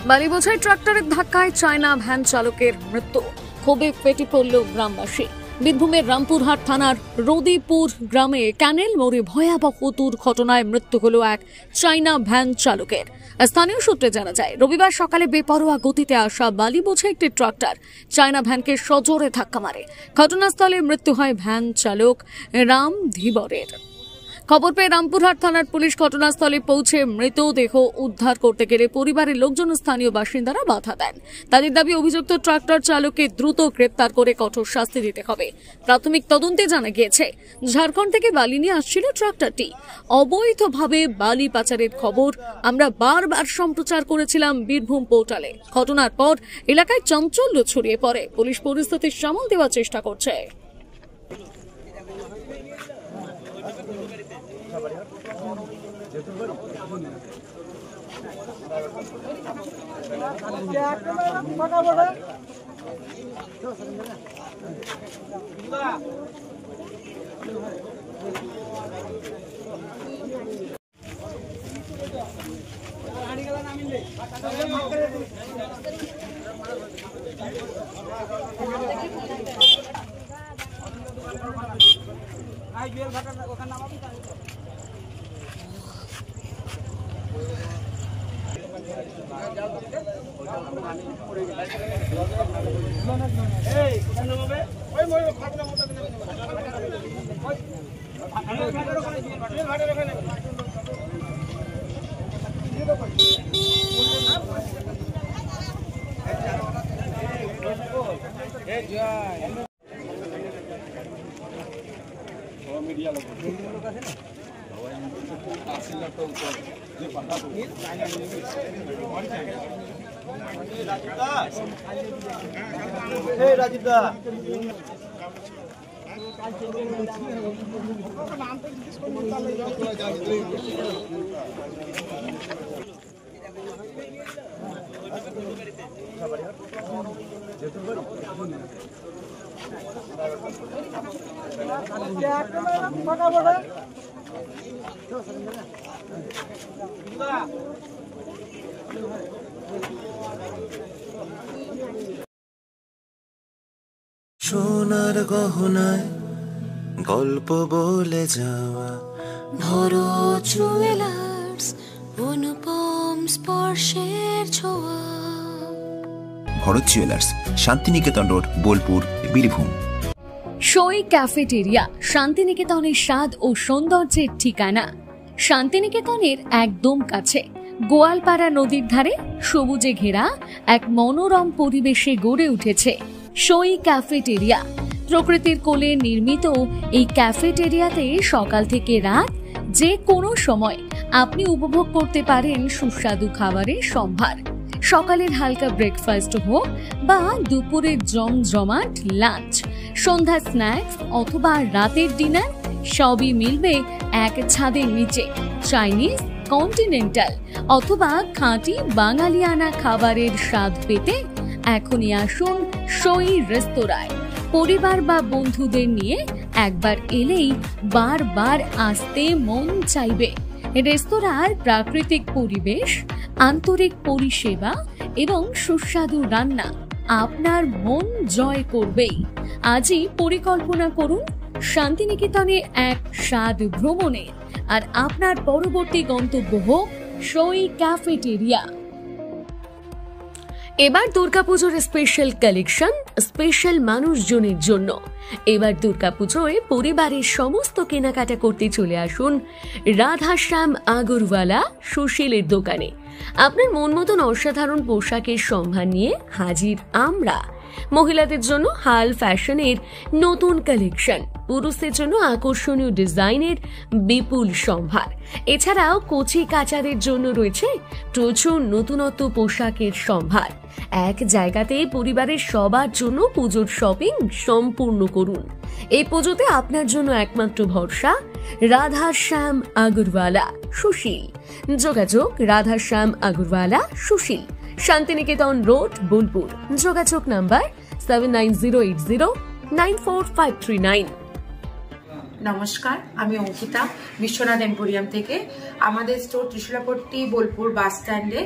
বালি বোঝাই ট্রাক্টরের ধাক্কায় চায়না ভ্যান চালকের মৃত্যু, ক্ষোভে ফেটে পড়ল গ্রামবাসী। বীরভূমের রামপুরহাট থানার রদিপুর গ্রামে ক্যানেল মোড়ে ভয়াবহ দুর্ঘটনায় মৃত্যু হল এক চায়না ভ্যান চালকের। স্থানীয় সূত্রে জানা যায়, রবিবার সকালে বেপরোয়া গতিতে আসা বালি বোঝাই একটি ট্রাক্টর চায়না ভ্যানকে সজোরে ধাক্কা মারে। ঘটনাস্থলে মৃত্যু হয় ভ্যান চালক রাম ধীবরের। খবর পেয়ে রামপুরহাট থানার পুলিশ ঘটনাস্থলে পৌঁছে মৃতদেহ উদ্ধার করতে গেলে পরিবারের লোকজন স্থানীয় বাসিন্দারা বাধা দেন। তাদের দাবি, অভিযুক্ত ট্রাক্টর চালককে দ্রুত গ্রেপ্তার করে কঠোর শাস্তি দিতে হবে। প্রাথমিক তদন্তে জানা গিয়েছে, ঝাড়খণ্ড থেকে বালি নিয়ে আসছিল ট্রাক্টরটি। অবৈধভাবে বালি পাচারের খবর আমরা বারবার সম্প্রচার করেছিলাম বীরভূম পোর্টালে। ঘটনার পর এলাকায় চাঞ্চল্য ছড়িয়ে পড়ে। পুলিশ পরিস্থিতি সামাল দেওয়ার চেষ্টা করছে। সোনার গহনায় গল্প বলে যাওয়া ভরত জুয়েলার্স, অনুপম স্পর্শের ছোঁয়া। Bharat jewellers, Santiniketan road, Bolpur, Birbhum. Soi cafeteria, শান্তিনিকেতনের স্বাদ ও সৌন্দর্যের ঠিকানা। শান্তিনিকেতনের একদম কাছে গোয়ালপাড়া নদীর ধারে সবুজে ঘেরা এক মনোরম পরিবেশে গড়ে উঠেছে সই ক্যাফেটেরিয়া। প্রকৃতির কোলে নির্মিত এই ক্যাফেটেরিয়াতে সকাল থেকে রাত যে কোনো সময় আপনি উপভোগ করতে পারেন সুস্বাদু খাবারের সম্ভার। সকালের হালকা ব্রেকফাস্ট হোক বা দুপুরের জমজমাট লাঞ্চ, সন্ধ্যা স্ন্যাক্স অথবা রাতের ডিনার, সবই মিলবে এক ছাদের নিচে। চাইনিজ, কন্টিনেন্টাল অথবা খাঁটি বাঙালিয়ানা খাবারের স্বাদ পেতে এখনই আসুন সই রেস্তোরাঁয়। পরিবার বা বন্ধুদের নিয়ে একবার এলেই বারবার আসতে মন চাইবে। রেস্তোরাঁর প্রাকৃতিক পরিবেশ, আন্তরিক পরিষেবা এবং সুস্বাদু রান্না আপনার মন জয় করবেই। আজই পরিকল্পনা করুন শান্তিনিকেতনে এক স্বাদ ভ্রমণের, আর আপনার পরবর্তী গন্তব্য হোক সই ক্যাফেটেরিয়া। এবার দুর্গাপুজোর স্পেশাল কালেকশন, স্পেশাল মানুষজনের জন্য। এবার দুর্গাপুজোয় পরিবারের সমস্ত কেনাকাটা করতে চলে আসুন রাধাশ্যাম আগরওয়ালা সুশীলের দোকানে। আপনার মন মতন অসাধারণ পোশাকের সম্ভার নিয়ে হাজির আমরা। মহিলাদের জন্য হাল ফ্যাশনের নতুন কালেকশন, পুরুষদের জন্য আকর্ষণীয় ডিজাইনের বিপুল সম্ভার। এছাড়াও কচি কাচাদের জন্য রয়েছে প্রচুর নতুনত্ব পোশাকের সম্ভার। এক জায়গাতে পরিবারের সবার জন্য পুজোর শপিং সম্পূর্ণ করুন। এই পুজোতে আপনার জন্য একমাত্র ভরসা রাধাশ্যাম আগরওয়ালা সুশীল। যোগাযোগ রাধাশ্যাম আগরওয়ালা সুশীল, শান্তিনিকেতন রোড, বোলপুর। যোগাযোগ নাম্বার 7908094539। নমস্কার, আমি অঙ্কিতা, বিশ্বনাথ এম্পোরিয়াম থেকে। আমাদের স্টোর ত্রিশূলাপট্টি বোলপুর বাস স্ট্যান্ডে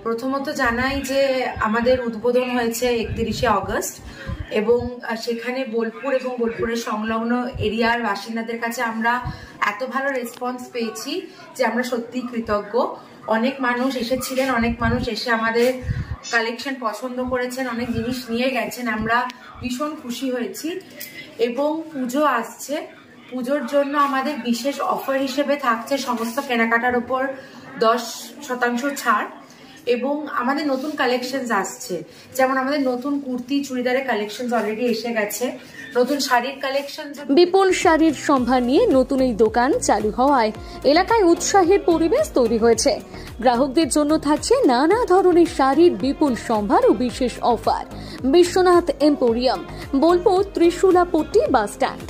প্রথমত জানাই যে আমাদের উদ্বোধন হয়েছে 31শে অগস্ট এবং সেখানে বোলপুর এবং বোলপুরের সংলগ্ন এরিয়ার বাসিন্দাদের কাছে আমরা এত ভালো রেসপন্স পেয়েছি যে আমরা সত্যিই কৃতজ্ঞ। অনেক মানুষ এসেছিলেন, অনেক মানুষ এসে আমাদের কালেকশন পছন্দ করেছেন, অনেক জিনিস নিয়ে গেছেন, আমরা ভীষণ খুশি হয়েছি। এবং পুজো আসছে, পুজোর জন্য আমাদের বিশেষ অফার হিসেবে থাকছে সমস্ত কেনাকাটার উপর 10% ছাড় এবং আমাদের নতুন কালেকশনস আসছে, যেমন আমাদের নতুন কুর্তি চুড়িদারের কালেকশনস অলরেডি এসে গেছে, নতুন শাড়ির কালেকশন। বিপুল শাড়ির সম্ভার নিয়ে নতুন এই দোকান চালু হওয়ায় এলাকায় উৎসাহের পরিবেশ তৈরি হয়েছে। গ্রাহকদের জন্য থাকছে নানা ধরনের শাড়ির বিপুল সম্ভার ও বিশেষ offer. Biswanath emporium, Bolpur Trishulapatti bus stand.